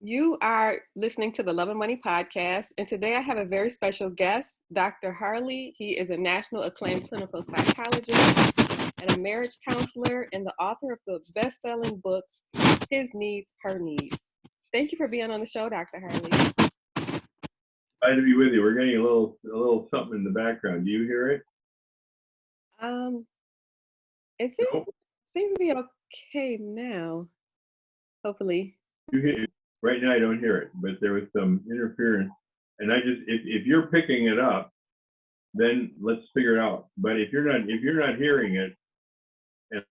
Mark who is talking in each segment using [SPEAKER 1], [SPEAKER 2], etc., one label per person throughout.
[SPEAKER 1] You are listening to the Love and Money podcast, and today I have a very special guest, Dr. Harley. He is a national acclaimed clinical psychologist and a marriage counselor and the author of the best-selling book, His Needs, Her Needs. Thank you for being on the show, Dr. Harley.
[SPEAKER 2] Glad to be with you. We're getting a little something in the background. Do you hear it?
[SPEAKER 1] It seems to be okay now, hopefully.
[SPEAKER 2] You hear it? Right now I don't hear it, but there was some interference. And if you're picking it up, then let's figure it out. But if you're not hearing it, and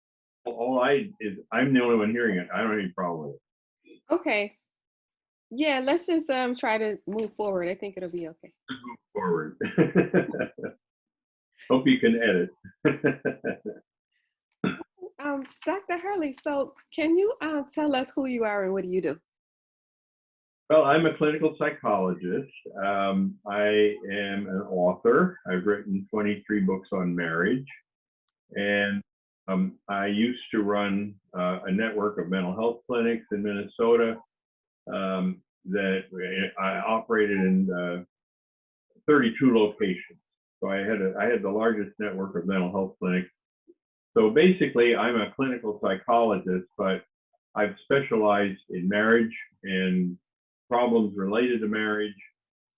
[SPEAKER 2] I'm the only one hearing it, I don't have any problem with it.
[SPEAKER 1] Okay. Yeah, let's just try to move forward. I think it'll be okay.
[SPEAKER 2] Move forward. Hope you can edit.
[SPEAKER 1] Dr. Harley, so can you tell us who you are and what do you do?
[SPEAKER 2] Well, I'm a clinical psychologist. I am an author. I've written 23 books on marriage. And I used to run a network of mental health clinics in Minnesota that I operated in 32 locations. So I had the largest network of mental health clinics. So basically, I'm a clinical psychologist, but I've specialized in marriage and problems related to marriage.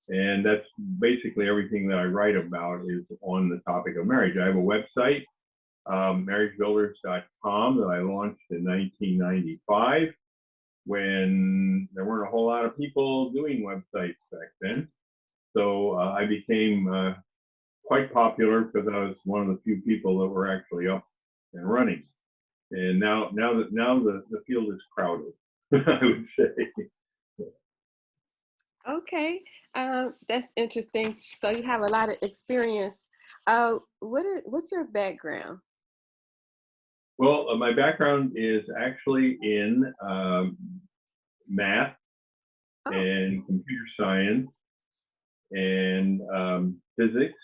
[SPEAKER 2] And that's basically everything that I write about is on the topic of marriage. I have a website, marriagebuilders.com, that I launched in 1995 when there weren't a whole lot of people doing websites back then. So I became quite popular because I was one of the few people that were actually up and running. And now the field is crowded, I would say.
[SPEAKER 1] Okay, that's interesting. So you have a lot of experience. What's your background?
[SPEAKER 2] Well, my background is actually in math and computer science and physics.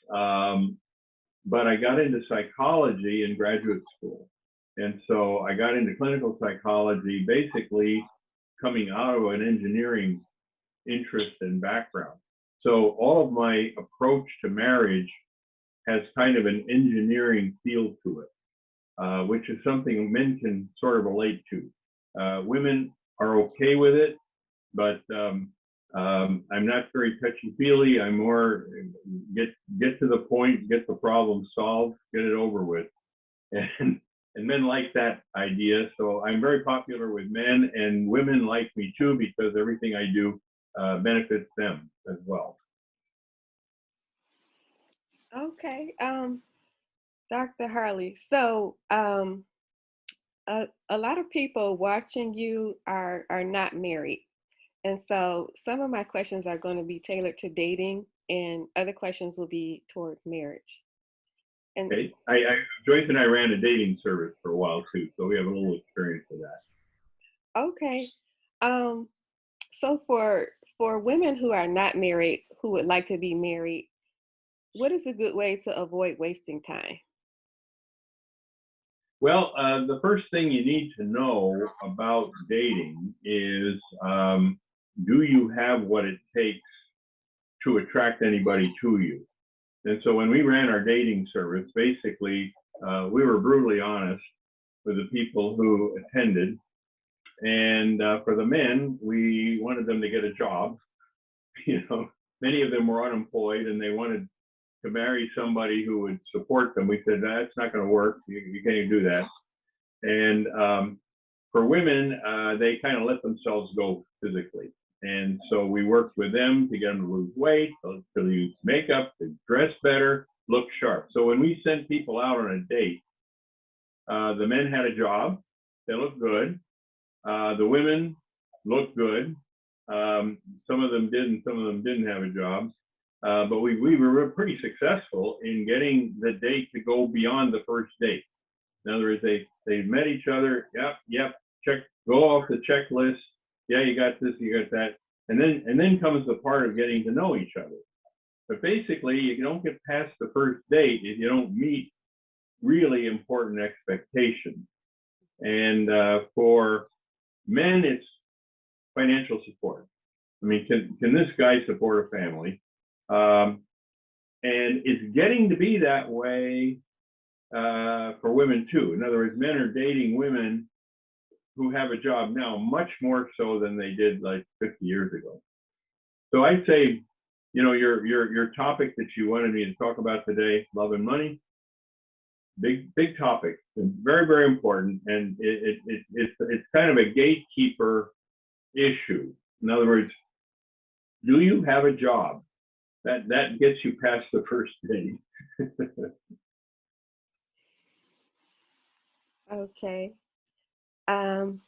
[SPEAKER 2] But I got into psychology in graduate school. And so I got into clinical psychology basically coming out of an engineering interest and background. So all of my approach to marriage has kind of an engineering feel to it, which is something men can sort of relate to. Women are okay with it, but I'm not very touchy-feely. I'm more get to the point, get the problem solved, get it over with. And men like that idea. So I'm very popular with men, and women like me too because everything I do benefits them as well.
[SPEAKER 1] Okay, Dr. Harley. So a lot of people watching you are not married. And so some of my questions are going to be tailored to dating and other questions will be towards marriage. And
[SPEAKER 2] okay. Joyce and I ran a dating service for a while too, so we have a little experience with that.
[SPEAKER 1] okay. So for women who are not married, who would like to be married, what is a good way to avoid wasting time?
[SPEAKER 2] Well, the first thing you need to know about dating is, do you have what it takes to attract anybody to you? And so when we ran our dating service, basically, we were brutally honest with the people who attended. And for the men, we wanted them to get a job. You know, many of them were unemployed and they wanted to marry somebody who would support them. We said, that's not going to work. You can't even do that. And for women, they kind of let themselves go physically. And so we worked with them to get them to lose weight, to use makeup, to dress better, look sharp. So when we sent people out on a date, the men had a job. They looked good. The women looked good. Some of them did and some of them didn't have a job. But we were pretty successful in getting the date to go beyond the first date. In other words, they met each other. Yep, check, go off the checklist. Yeah, you got this, you got that. And then comes the part of getting to know each other. But basically, you don't get past the first date if you don't meet really important expectations. And for men, it's financial support. I mean, can this guy support a family? Um, and it's getting to be that way for women too. In other words, men are dating women who have a job now much more so than they did like 50 years ago. So I'd say, your topic that you wanted me to talk about today, love and money, big topic, very very important, and it's kind of a gatekeeper issue. In other words, do you have a job? That gets you past the first date.
[SPEAKER 1] Okay. Um,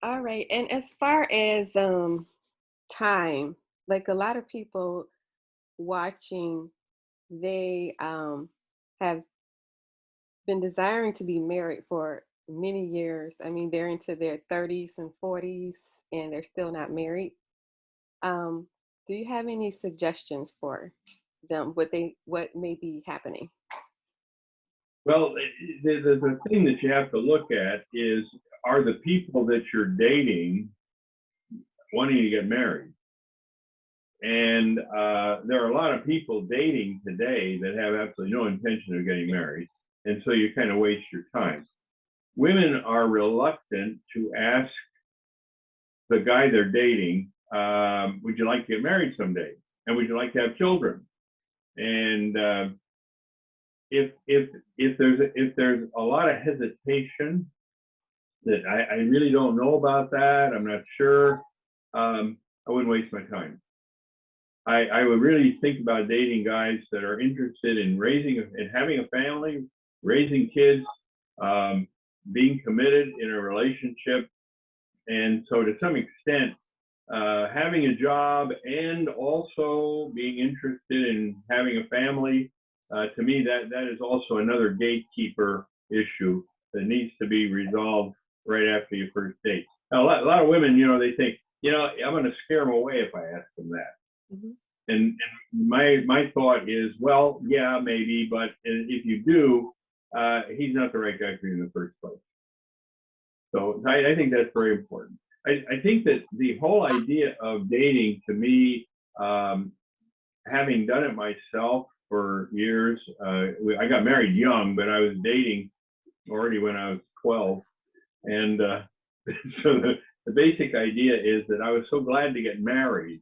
[SPEAKER 1] all right. And as far as time, like a lot of people watching, they have been desiring to be married for many years. I mean, they're into their 30s and 40s and they're still not married. Um, do you have any suggestions for them? What may be happening?
[SPEAKER 2] Well, the thing that you have to look at is, are the people that you're dating wanting to get married? And there are a lot of people dating today that have absolutely no intention of getting married. And so you kind of waste your time. Women are reluctant to ask the guy they're dating, would you like to get married someday? And would you like to have children? And if there's a lot of hesitation that I really don't know about that, I'm not sure, I wouldn't waste my time. I would really think about dating guys that are interested in raising and having a family, raising kids, being committed in a relationship. And so to some extent, having a job and also being interested in having a family, to me, that is also another gatekeeper issue that needs to be resolved right after your first date. Now, a lot of women, they think, I'm going to scare them away if I ask them that.
[SPEAKER 1] Mm-hmm.
[SPEAKER 2] And my thought is, well, yeah, maybe, but if you do, he's not the right guy for you in the first place. So I think that's very important. I think that the whole idea of dating, to me, having done it myself for years, I got married young, but I was dating already when I was 12. And so the basic idea is that I was so glad to get married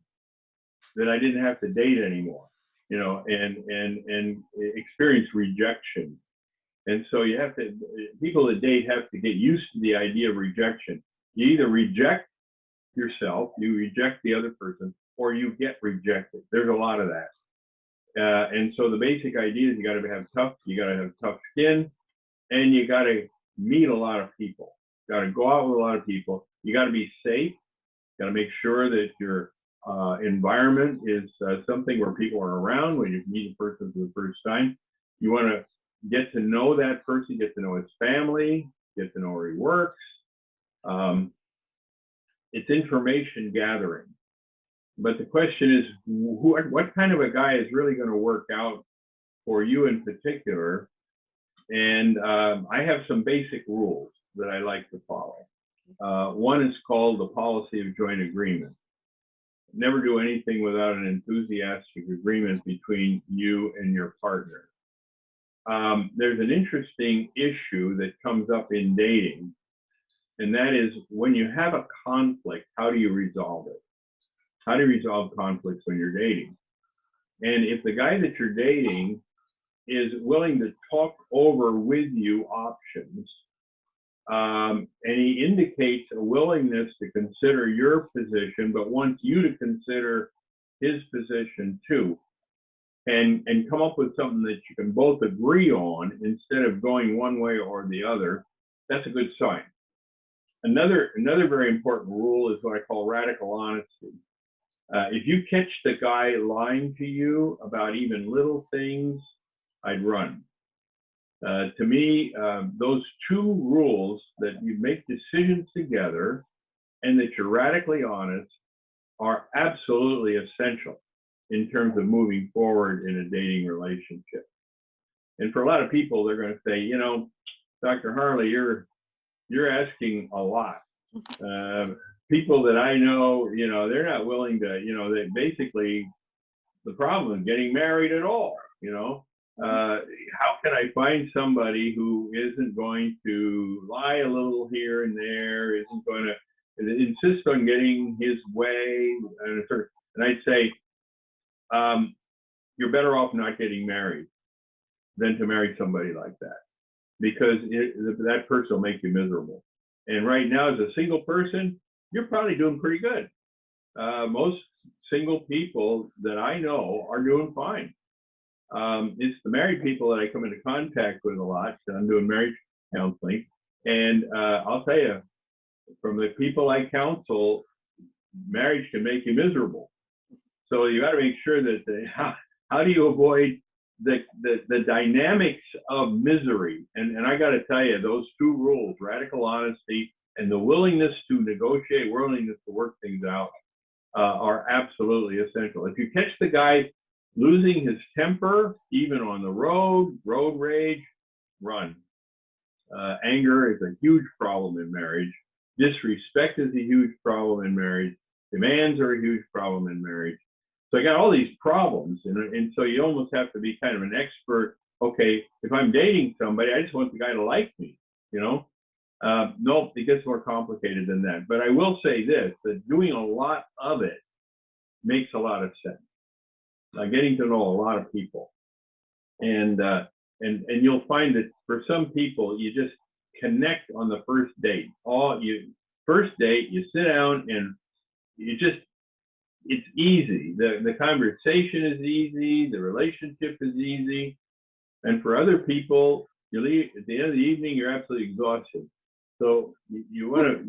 [SPEAKER 2] that I didn't have to date anymore, and experience rejection. And so people that date have to get used to the idea of rejection. You either reject yourself, you reject the other person, or you get rejected. There's a lot of that. And so the basic idea is you got to have tough skin, and you got to meet a lot of people. You got to go out with a lot of people. You got to be safe. You got to make sure that your environment is something where people are around when you meet a person for the first time. You want to get to know that person, get to know his family, get to know where he works. It's information gathering. But the question is, what kind of a guy is really going to work out for you in particular? And I have some basic rules that I like to follow. One is called the policy of joint agreement. Never do anything without an enthusiastic agreement between you and your partner. There's an interesting issue that comes up in dating, and that is when you have a conflict, how do you resolve it? How do you resolve conflicts when you're dating? And if the guy that you're dating is willing to talk over with you options, and he indicates a willingness to consider your position, but wants you to consider his position too, and come up with something that you can both agree on instead of going one way or the other, that's a good sign. Another very important rule is what I call radical honesty. If you catch the guy lying to you about even little things, I'd run. To me, those two rules, that you make decisions together and that you're radically honest, are absolutely essential in terms of moving forward in a dating relationship. And for a lot of people, they're going to say, Dr. Harley, you're asking a lot. people that I know, they're not willing to, they basically, the problem is getting married at all, how can I find somebody who isn't going to lie a little here and there, isn't going to insist on getting his way? And I'd say, you're better off not getting married than to marry somebody like that, because that person will make you miserable. And right now, as a single person, you're probably doing pretty good. Most single people that I know are doing fine. It's the married people that I come into contact with a lot. I'm doing marriage counseling, and I'll tell you, from the people I counsel, marriage can make you miserable. So you got to make sure that how do you avoid the dynamics of misery? And I got to tell you, those two rules, radical honesty and the willingness to negotiate, willingness to work things out, are absolutely essential. If you catch the guy losing his temper, even on the road rage, run. Anger is a huge problem in marriage. Disrespect is a huge problem in marriage. Demands are a huge problem in marriage. So I got all these problems, and so you almost have to be kind of an expert. Okay, if I'm dating somebody, I just want the guy to like me, No, it gets more complicated than that. But I will say this, that doing a lot of it makes a lot of sense. Getting to know a lot of people. And you'll find that for some people, you just connect on the first date. First date, you sit down and it's easy. The conversation is easy, the relationship is easy. And for other people, you leave at the end of the evening, you're absolutely exhausted. So you want to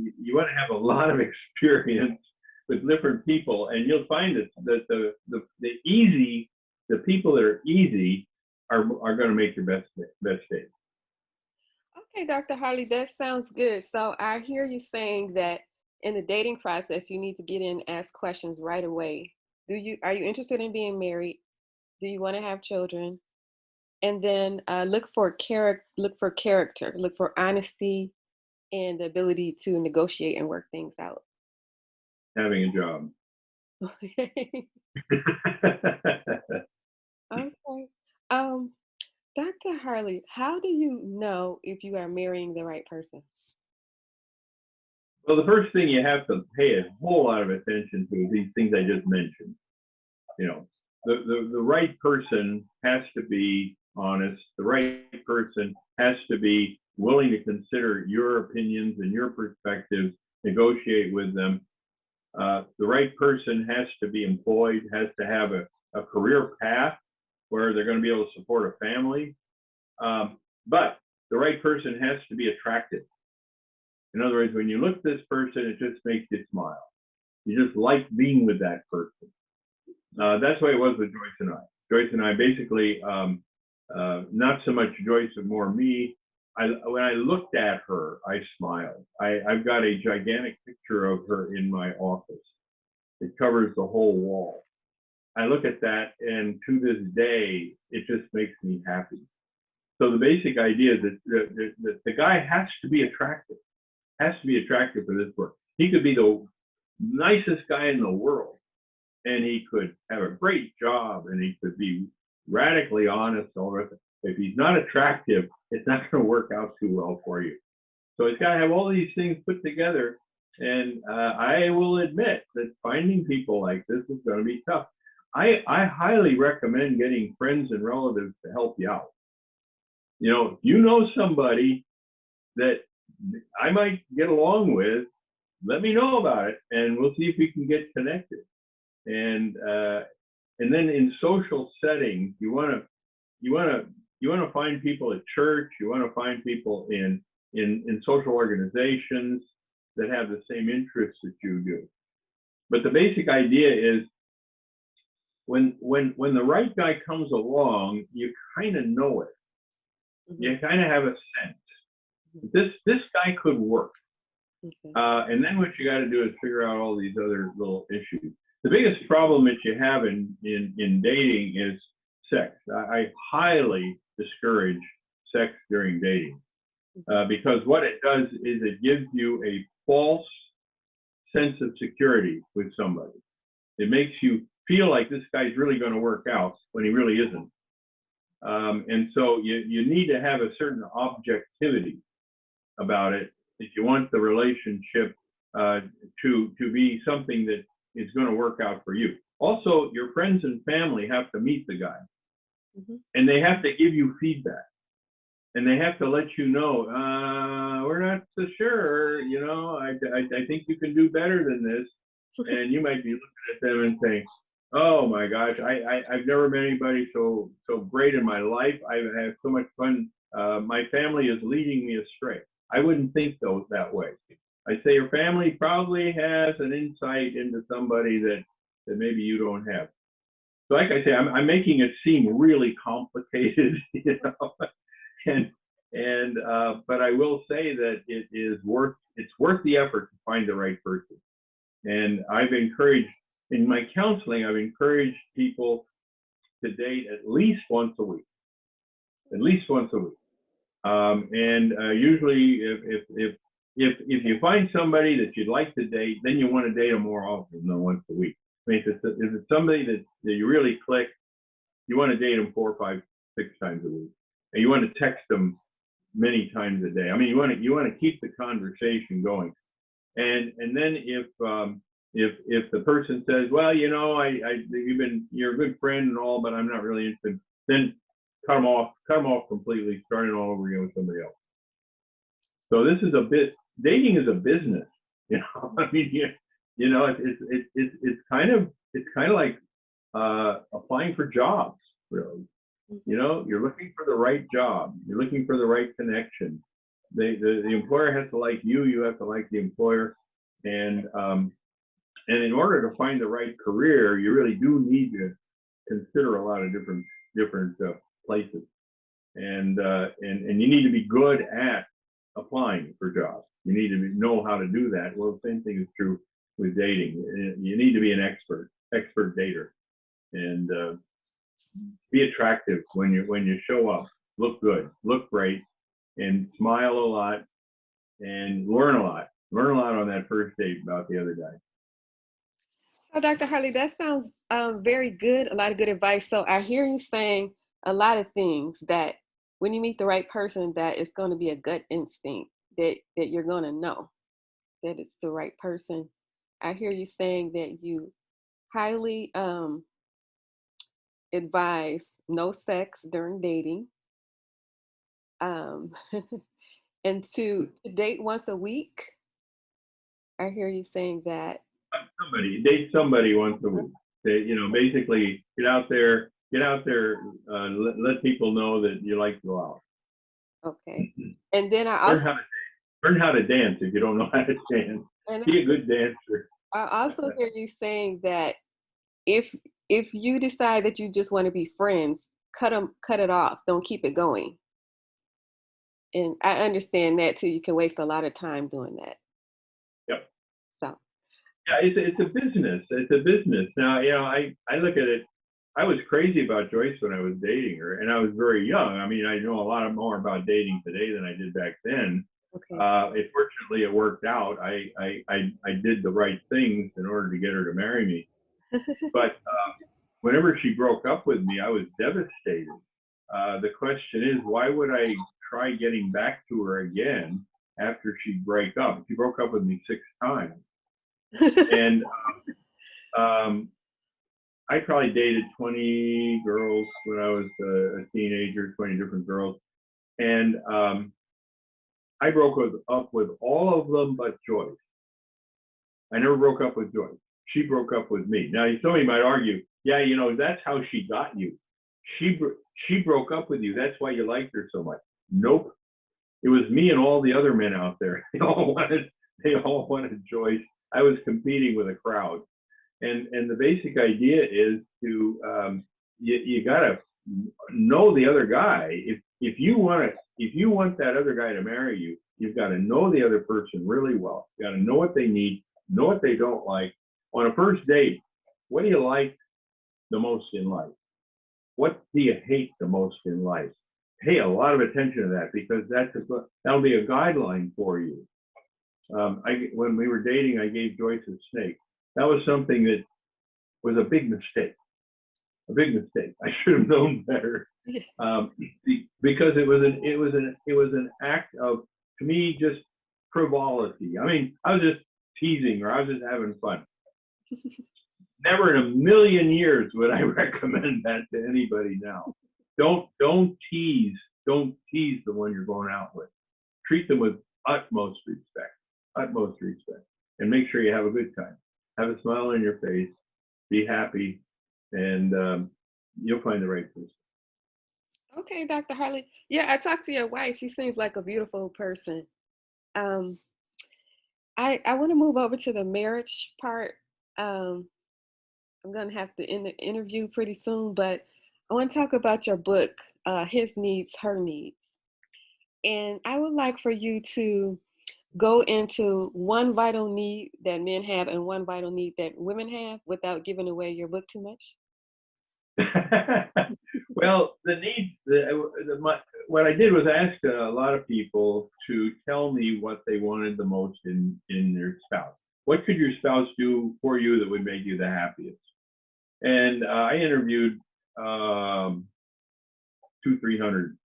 [SPEAKER 2] have a lot of experience with different people, and you'll find that the people that are easy are going to make your best dates.
[SPEAKER 1] Okay, Dr. Harley, that sounds good. So I hear you saying that in the dating process, you need to get in and ask questions right away. Are you interested in being married? Do you want to have children? And then look for character, look for honesty and the ability to negotiate and work things out.
[SPEAKER 2] Having a job.
[SPEAKER 1] Okay. Okay. Dr. Harley, how do you know if you are marrying the right person?
[SPEAKER 2] Well, the first thing you have to pay a whole lot of attention to is these things I just mentioned. The right person has to be honest. The right person has to be willing to consider your opinions and your perspectives, negotiate with them. The right person has to be employed, has to have a career path where they're going to be able to support a family. But the right person has to be attractive. In other words, when you look at this person, it just makes you smile. You just like being with that person. That's the way it was with Joyce and I. Joyce and I basically, not so much Joyce, but more me. When I looked at her, I smiled. I've got a gigantic picture of her in my office. It covers the whole wall. I look at that, and to this day, it just makes me happy. So the basic idea is that the guy has to be attractive. Has to be attractive for this work. He could be the nicest guy in the world, and he could have a great job, and he could be radically honest. All the rest. If he's not attractive, it's not going to work out too well for you. So he's got to have all these things put together. And I will admit that finding people like this is going to be tough. I highly recommend getting friends and relatives to help you out. If you know somebody that I might get along with, let me know about it, and we'll see if we can get connected. And then in social settings, you want to find people at church. You want to find people in social organizations that have the same interests that you do. But the basic idea is when the right guy comes along, you kind of know it. Mm-hmm. You kind of have a sense. Mm-hmm. This guy could work. Okay. And then what you got to do is figure out all these other little issues. The biggest problem that you have in dating is sex. I highly discourage sex during dating because what it does is it gives you a false sense of security with somebody. It makes you feel like this guy's really going to work out when he really isn't. And so you need to have a certain objectivity about it if you want the relationship to be something that is going to work out for you. Also, your friends and family have to meet the guy, and they have to give you feedback, and they have to let you know, we're not so sure, you know, I think you can do better than this. And you might be looking at them and saying, oh my gosh, I've never met anybody so great in my life. I've had so much fun. My family is leading me astray. I wouldn't think though that way. I say your family probably has an insight into somebody that maybe you don't have. So like I say, I'm making it seem really complicated, you know, and but I will say that it's worth the effort to find the right person. And I've encouraged, in my counseling, I've encouraged people to date at least once a week. At least once a week. Usually, if you find somebody that you'd like to date, then you want to date them more often than once a week. I mean, if it's somebody that you really click, you want to date them 4, 5, 6 times a week, and you want to text them many times a day. I mean, you want to keep the conversation going. And then if the person says, well, you know, you're a good friend and all, but I'm not really interested, then cut them off completely, starting all over again with somebody else. So dating is a business, you know. I mean, you know, it's kind of like applying for jobs, really. You know, you're looking for the right job, you're looking for the right connection. The employer has to like you, you have to like the employer, and in order to find the right career, you really do need to consider a lot of different places, and you need to be good at applying for jobs. You need to know how to do that. Well, the same thing is true with dating. You need to be an expert dater, and be attractive when you show up. Look good, look great, and smile a lot, and learn a lot. Learn a lot on that first date about the other guy.
[SPEAKER 1] So, Dr. Harley, that sounds very good. A lot of good advice. So, I hear you saying a lot of things that when you meet the right person, that it's going to be a gut instinct that you're going to know that it's the right person. I hear you saying that you highly advise no sex during dating, um, and to date once a week. I hear you saying that.
[SPEAKER 2] Date somebody once a week. You know, basically get out there, let people know that you like to go out.
[SPEAKER 1] Okay. And then I also
[SPEAKER 2] learn how to dance if you don't know how to dance. Be a good dancer.
[SPEAKER 1] I also hear you saying that if you decide that you just want to be friends, cut it off. Don't keep it going. And I understand that too. You can waste a lot of time doing that.
[SPEAKER 2] Yep.
[SPEAKER 1] So.
[SPEAKER 2] Yeah, it's a business. It's a business. Now, you know, I look at it. I was crazy about Joyce when I was dating her, and I was very young. I mean, I know a lot more about dating today than I did back then.
[SPEAKER 1] Okay.
[SPEAKER 2] Fortunately, it worked out. I did the right things in order to get her to marry me. But whenever she broke up with me, I was devastated. The question is, why would I try getting back to her again after she break up? She broke up with me 6 times. And I probably dated 20 girls when I was a teenager, 20 different girls. And I broke up with all of them but Joyce. I never broke up with Joyce. She broke up with me. Now, somebody might argue, yeah, you know, that's how she got you. She broke up with you. That's why you liked her so much. Nope. It was me and all the other men out there. They all wanted Joyce. I was competing with a crowd. And the basic idea is to you gotta know the other guy. If you want that other guy to marry you, you've got to know the other person really well. You got to know what they need, know what they don't like. On a first date, what do you like the most in life? What do you hate the most in life? Pay a lot of attention to that, because that'll be a guideline for you. When we were dating, I gave Joyce a snake. That was something that was a big mistake. A big mistake. I should have known better.
[SPEAKER 1] Yeah.
[SPEAKER 2] Because it was an act of, to me, just frivolity. I mean, I was just teasing her. I was just having fun. Never in a million years would I recommend that to anybody now. Don't tease the one you're going out with. Treat them with utmost respect, and make sure you have a good time. Have a smile on your face, be happy, and you'll find the right person.
[SPEAKER 1] Okay, Dr. Harley. Yeah, I talked to your wife. She seems like a beautiful person. Um, I want to move over to the marriage part. Um, I'm gonna have to end the interview pretty soon, but I want to talk about your book, His Needs, Her Needs. And I would like for you to go into one vital need that men have and one vital need that women have without giving away your book too much.
[SPEAKER 2] Well, what I did was ask a lot of people to tell me what they wanted the most in their spouse. What could your spouse do for you that would make you the happiest? And I interviewed 300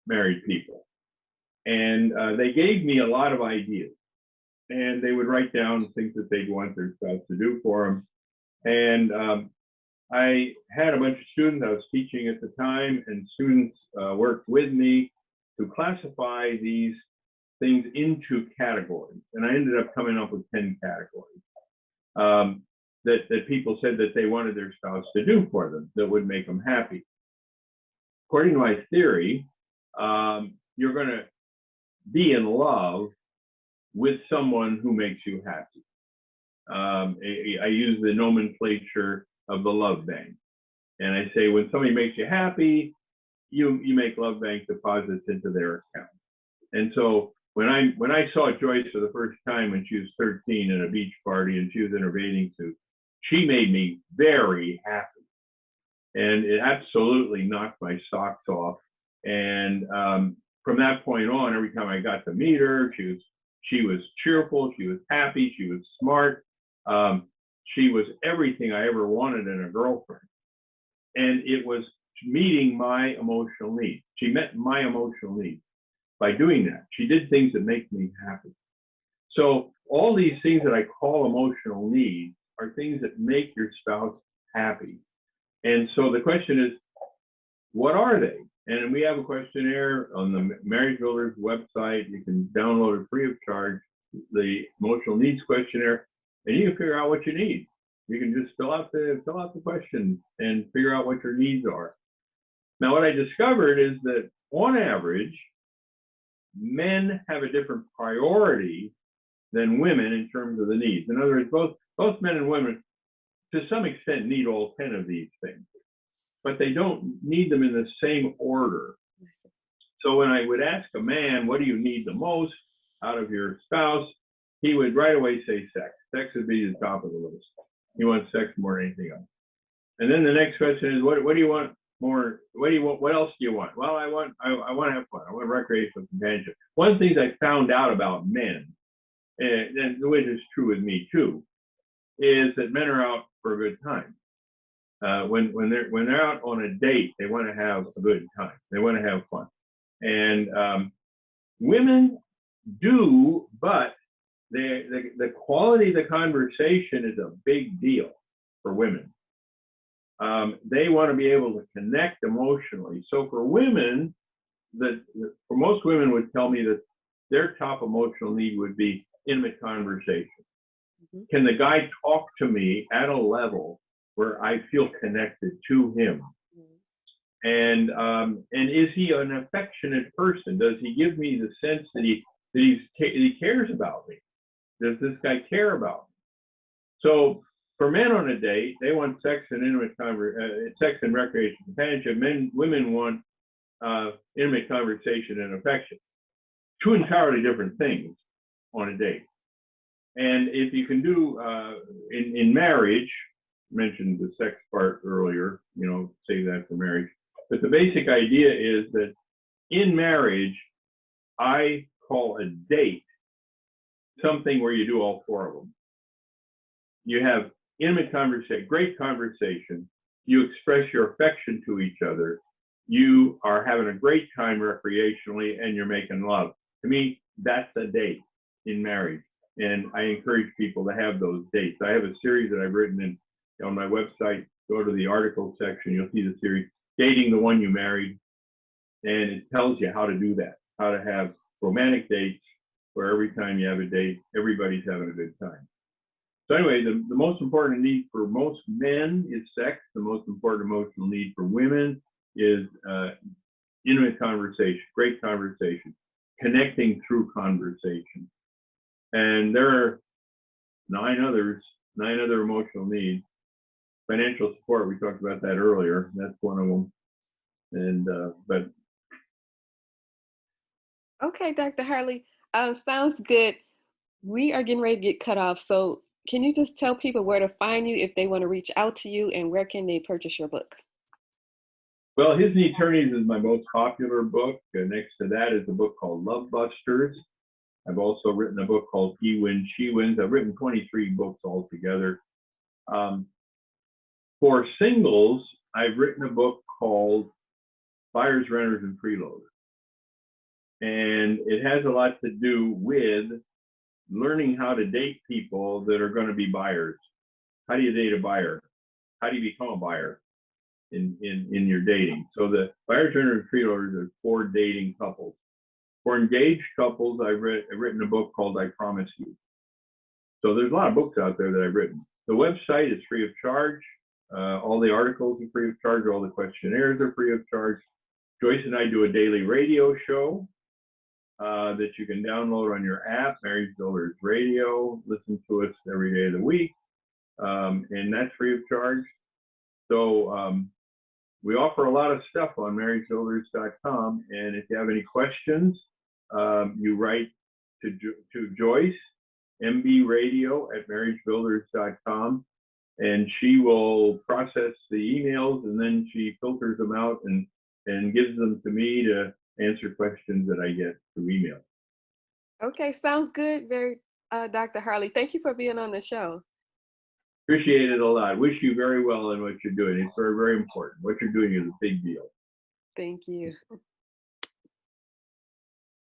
[SPEAKER 2] married people, and they gave me a lot of ideas, and they would write down things that they'd want their spouse to do for them. And I had a bunch of students. I was teaching at the time, and students worked with me to classify these things into categories. And I ended up coming up with 10 categories that people said that they wanted their spouse to do for them that would make them happy. According to my theory, you're going to be in love with someone who makes you happy. I use the nomenclature of the love bank. And I say, when somebody makes you happy, you make love bank deposits into their account. And so when I saw Joyce for the first time when she was 13 at a beach party and she was in her bathing suit, she made me very happy. And it absolutely knocked my socks off. And from that point on, every time I got to meet her, she was cheerful, she was happy, she was smart. She was everything I ever wanted in a girlfriend. And it was meeting my emotional needs. She met my emotional needs by doing that. She did things that make me happy. So all these things that I call emotional needs are things that make your spouse happy. And so the question is, what are they? And we have a questionnaire on the Marriage Builders website. You can download it free of charge, the emotional needs questionnaire, and you can figure out what you need. You can just fill out the question and figure out what your needs are. Now, what I discovered is that on average, men have a different priority than women in terms of the needs. In other words, both men and women, to some extent, need all 10 of these things, but they don't need them in the same order. So when I would ask a man, what do you need the most out of your spouse? He would right away say sex. Sex would be the top of the list. He wants sex more than anything else. And then the next question is, what do you want more? What else do you want? Well, I want to have fun. I want recreational companionship. One of the things I found out about men, and which is true with me too, is that men are out for a good time. When they're out on a date, they want to have a good time. They want to have fun. And women do, but the quality of the conversation is a big deal for women. They want to be able to connect emotionally. So for women, for most women would tell me that their top emotional need would be intimate conversation. Mm-hmm. Can the guy talk to me at a level where I feel connected to him? Mm-hmm. And is he an affectionate person? Does he give me the sense that he cares about me? Does this guy care about me? So for men on a date, they want sex and sex and recreational companionship. Women want intimate conversation and affection. Two entirely different things on a date. And if you can do in marriage, mentioned the sex part earlier, save that for marriage. But the basic idea is that in marriage, I call a date something where you do all four of them. You have intimate conversation, great conversation. You express your affection to each other. You are having a great time recreationally, and you're making love. To me, that's a date in marriage. And I encourage people to have those dates. I have a series that I've written on my website. Go to the article section, you'll see the series, Dating the One You Married. And it tells you how to do that, how to have romantic dates where every time you have a date, everybody's having a good time. So anyway, the most important need for most men is sex. The most important emotional need for women is intimate conversation, great conversation, connecting through conversation. And there are nine other emotional needs. Financial support, we talked about that earlier. That's one of them. And but
[SPEAKER 1] Okay, Dr. Harley, sounds good. We are getting ready to get cut off, so can you just tell people where to find you if they want to reach out to you, and where can they purchase your book?
[SPEAKER 2] well, His and Eternities is my most popular book. Next to that is a book called Love Busters. I've also written a book called He Wins, She Wins. I've written 23 books altogether. For singles, I've written a book called Buyers, Renters, and Freeloaders. And it has a lot to do with learning how to date people that are going to be buyers. How do you date a buyer? How do you become a buyer in your dating? So the Buyers, Renters, and Freeloaders are for dating couples. For engaged couples, I've written a book called I Promise You. So there's a lot of books out there that I've written. The website is free of charge. All the articles are free of charge. All the questionnaires are free of charge. Joyce and I do a daily radio show that you can download on your app, Marriage Builders Radio. Listen to us every day of the week, and that's free of charge. So we offer a lot of stuff on marriagebuilders.com, and if you have any questions, you write to Joyce, mbradio@marriagebuilders.com, and she will process the emails, and then she filters them out and gives them to me to answer questions that I get through email.
[SPEAKER 1] Okay, sounds good. Dr. Harley, thank you for being on the show.
[SPEAKER 2] Appreciate it a lot. Wish you very well in what you're doing. It's very, very important. What you're doing is a big deal.
[SPEAKER 1] Thank you.